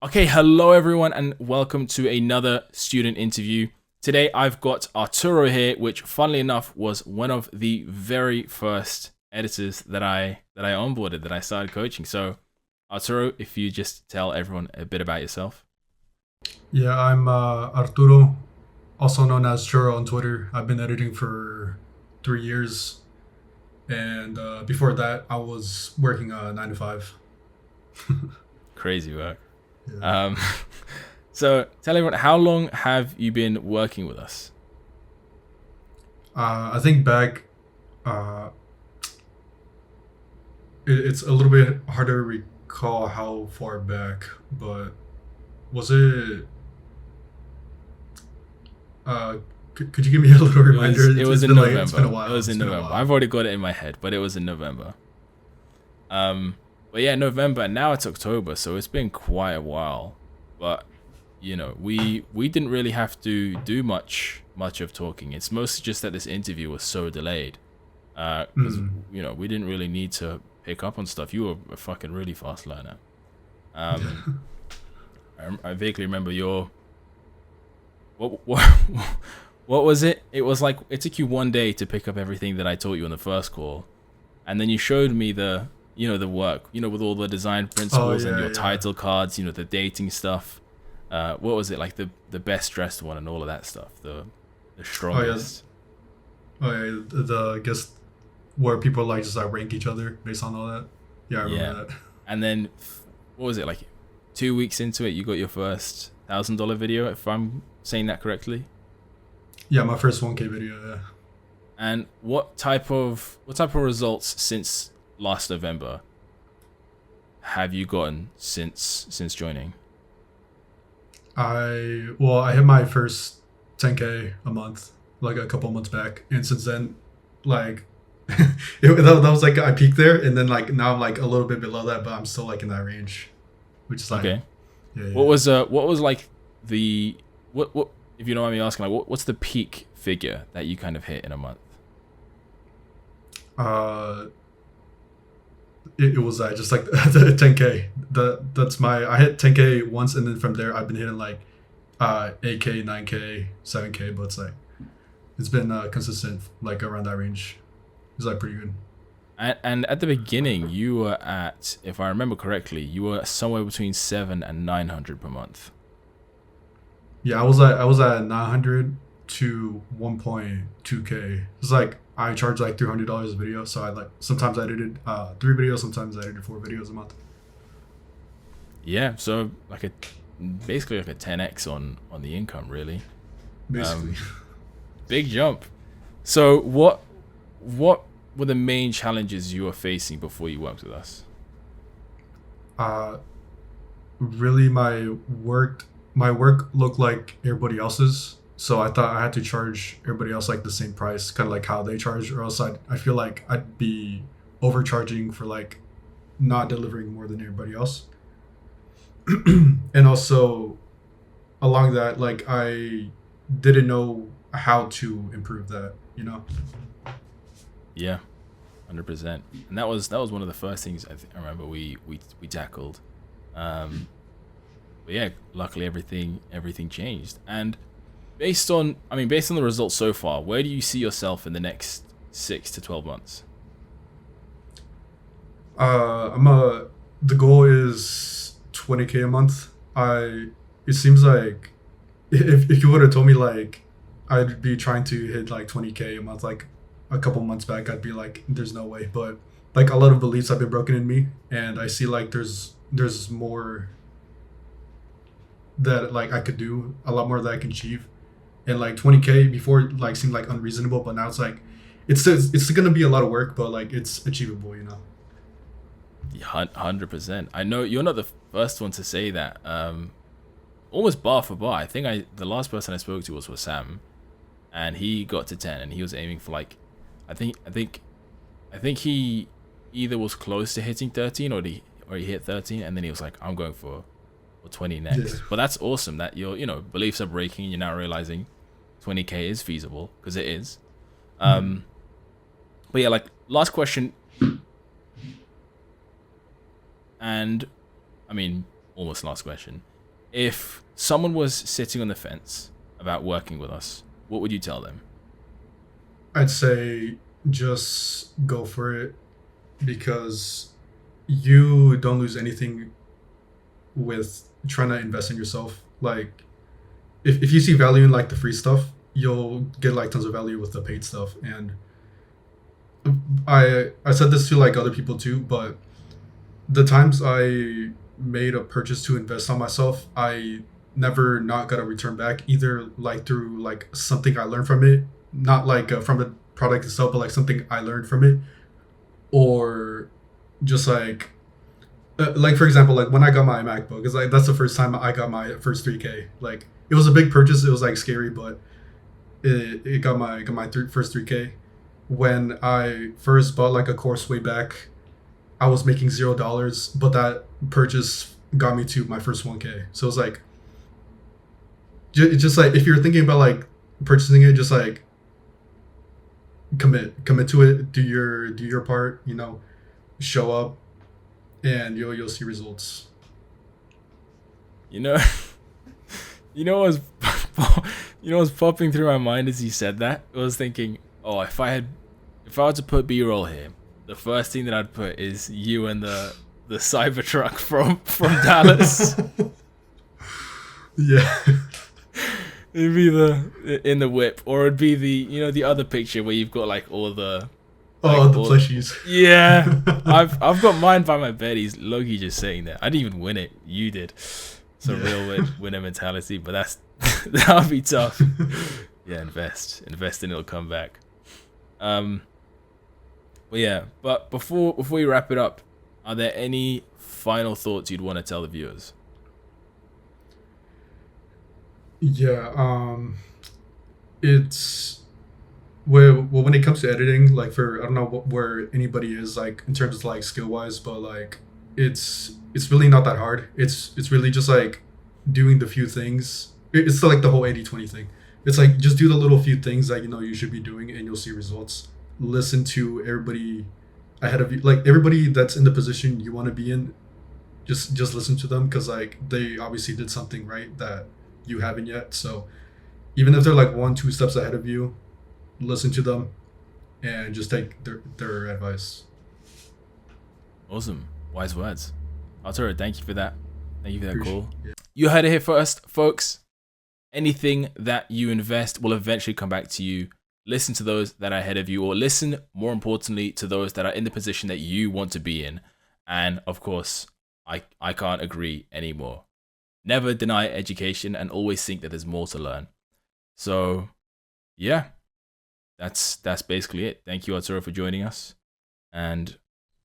Okay, hello everyone, and welcome to another student interview. Today I've got Arturo here, which funnily enough was one of the very first editors that I onboarded, that I started coaching. So Arturo, if you just tell everyone a bit about yourself. Yeah, I'm Arturo, also known as Churro on Twitter. I've been editing for 3 years, and before that, I was working 9 to 5. Crazy work. Yeah. Um, so tell everyone, how long have you been working with us? I think back, uh, it's a little bit harder to recall how far back, but was it? Uh, could you give me a little It reminder? was it was It's in been it's been a November. It while. was It's in been a November. while. I've already got it in my head, but it was in November. But yeah, November. Now it's October, so it's been quite a while. But we didn't really have to do much of talking. It's mostly just that this interview was so delayed. Because Mm, we didn't really need to pick up on stuff. You were a fucking really fast learner. Um, yeah. I vaguely remember your what what was it? It was like it took you one day to pick up everything that I taught you on the first call, and then you showed me the work, with all the design Oh principles and yeah, your yeah. title cards, the dating stuff. What was it, like the best dressed one and all of that stuff, the Oh yeah. strongest. Oh yeah. I guess where people like just like rank each other based on all that. Yeah, I Yeah. remember that. And then what was it, like 2 weeks into it, you got your first $1,000 video, if I'm saying that correctly. Yeah, my first 1K video. Yeah. And what type of results since last November have you gotten since joining? I hit my first 10K a month like a couple months back, and since then, like, that was like I peaked there, and then like now I'm like a little bit below that, but I'm still like in that range, which is like Okay. yeah, What yeah. was like the what if you don't mind me asking, like what's the peak figure that you kind of hit in a month? Uh, it was just like the 10K. That's my I hit 10K once, and then from there I've been hitting like 8K, 9K, 7K, but it's been consistent like around that range. It's like pretty good. And at the beginning, you were at, if I remember correctly, you were somewhere between 700 and 900 per month. Yeah, I was at 900 to 1.2K. It's like I charge like $300 a video, so I like sometimes I edited 3 videos, sometimes I edited 4 videos a month. Yeah, so like basically like a 10x on the income, really. Basically. Um, Big jump. So what were the main challenges you were facing before you worked with us? uh, Really, my work looked like everybody else's, so I thought I had to charge everybody else like the same price, kind of like how they charge, or else I feel like I'd be overcharging for like not delivering more than everybody else. And also along that, like I didn't know how to improve that. Yeah, 100%. And that was one of the first things I remember we tackled. Um, but yeah, luckily everything changed. And based on the results so far, where do you see yourself in the next 6 to 12 months? I'm a The goal is 20K a month. I It seems like if you would have told me like I'd be trying to hit like 20K a month like a couple months back, I'd be like there's no way. But like a lot of beliefs have been broken in me, and I see like there's more that like I could do, a lot more that I can achieve. And like 20K before like seemed like unreasonable, but now it's like it's gonna be a lot of work, but like it's achievable. 100%. I know you're not the first one to say that. Almost bar for bar. I think the last person I spoke to was Sam, and he got to 10, and he was aiming for like, I think he either was close to hitting 13 or he hit 13, and then he was like, I'm going for 20 Yeah. next. But that's awesome that your beliefs are breaking, and you're now realizing 20K is feasible, because it is. Mhm. Um, but yeah, like last question, and I mean almost last question. if someone was sitting on the fence about working with us, what would you tell them? I'd say just go for it because you don't lose anything with trying to invest in yourself. Like if you see value in like the free stuff, you'll get like tons of value with the paid stuff. And I said this to like other people too, but the times I made a purchase to invest on myself, I never not got a return back either like through like something I learned from it, not like from the product itself, but like something I learned from it, or just like for example, like when I got my MacBook, it's like that's the first time I got my first 3K. Like it was a big purchase. It was like scary, but it got my first 3K. When I first bought like a course way back, I was making $0, but that purchase got me to my first 1K. So it's like just like if you're thinking about like purchasing it, just like commit to it, do your part, you know, show up, and you'll see results. You know, you know what was, you know what was popping through my mind as you said that? I was thinking, oh, if I were to put B-roll here, the first thing that I'd put is you and the Cybertruck from Dallas. Yeah. It'd be in the whip, or it'd be the other picture where you've got like all the Plushies. Yeah, I've got mine by my bed. He's Loki just sitting there. I didn't even win it. You did. It's a real winner mentality, but that would be tough. Yeah, invest and it'll come back. Well, yeah, but before we wrap it up, are there any final thoughts you'd want to tell the viewers? Yeah, it's well when it comes to editing, like for I don't know where anybody is like in terms of like skill wise, but like it's really not that hard. It's really just like doing the few things. It's like the whole 80/20 thing. It's like just do the little few things that you know you should be doing, and you'll see results. Listen to everybody ahead of you, like everybody that's in the position you want to be in. Just listen to them because like they obviously did something right that you haven't yet. So even if they're like 1-2 steps ahead of you, listen to them and just take their advice. Awesome. Wise words. Arturo, thank you for that. Thank you for that Appreciate call. it. You heard it here first, folks. Anything that you invest will eventually come back to you. Listen to those that are ahead of you, or listen, more importantly, to those that are in the position that you want to be in. And of course, I can't agree anymore. Never deny education and always think that there's more to learn. So, yeah, that's basically it. Thank you, Arturo, for joining us. And